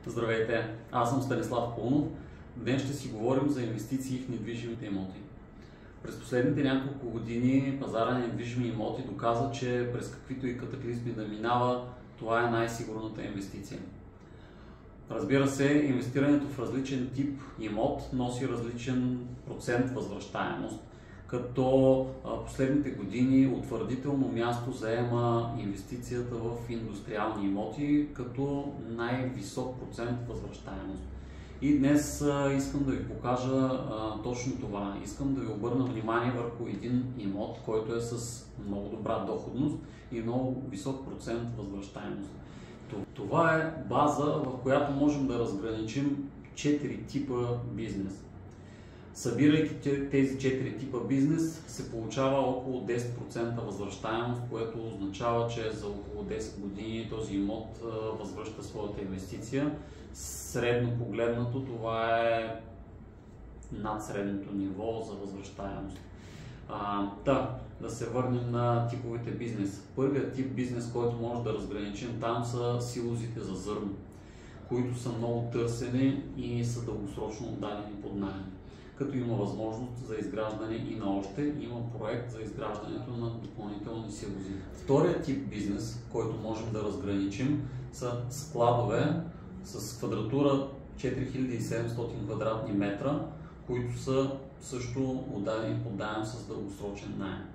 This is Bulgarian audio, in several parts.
Здравейте, аз съм Станислав Пълнов. Днес ще си говорим за инвестиции в недвижимите имоти. През последните няколко години пазара на недвижими имоти доказа, че през каквито и катаклизми да минава, това е най-сигурната инвестиция. Разбира се, инвестирането в различен тип имот носи различен процент възвръщаемост, като последните години утвърдително място заема инвестицията в индустриални имоти като най-висок процент възвръщаемост. И днес искам да ви покажа точно това. Искам да ви обърна внимание върху един имот, който е с много добра доходност и много висок процент възвръщаемост. Това е база, в която можем да разграничим 4 типа бизнес. Събирайки тези 4 типа бизнес, се получава около 10% възвръщаемост, което означава, че за около 10 години този имот възвръща своята инвестиция. Средно погледнато, това е над средното ниво за възвръщаемост. Да се върнем на типовете бизнес. Първият тип бизнес, който може да разграничим там, са силозите за зърно, които са много търсени и са дългосрочно отдадени под наем. Като има възможност за изграждане и на още, има проект за изграждането на допълнителни силози. Вторият тип бизнес, който можем да разграничим, са складове с квадратура 4700 квадратни метра, които са също отдадени под наем с дългосрочен наем.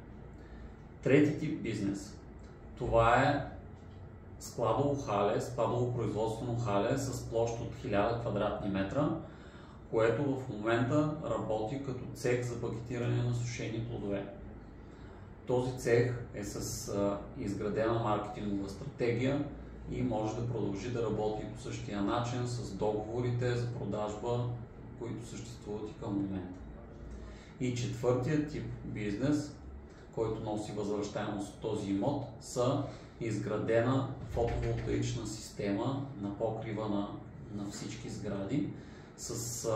Трети тип бизнес, това е складово хале, складово производствено хале с площ от 1000 квадратни метра, което в момента работи като цех за пакетиране на сушени плодове. Този цех е с изградена маркетингова стратегия и може да продължи да работи по същия начин с договорите за продажба, които съществуват и към момента. И четвъртият тип бизнес, който носи възвръщаемост от този имот, са изградена фотоволтаична система на покрива на всички сгради с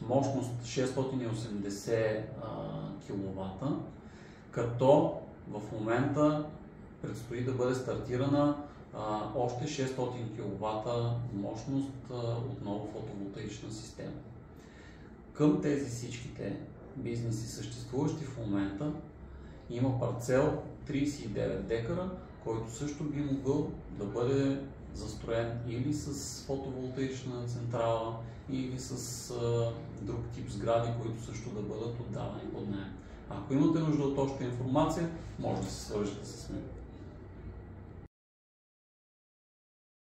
мощност 680 кВт, като в момента предстои да бъде стартирана още 600 кВт мощност отново фотоволтаична система. Към тези всичките бизнеси, съществуващи в момента, има парцел 39 декара, който също би могъл да бъде застроен или с фотоволтаична централа, или с друг тип сгради, които също да бъдат отдавани под наем. Ако имате нужда от още информация, може да се свържете с мен.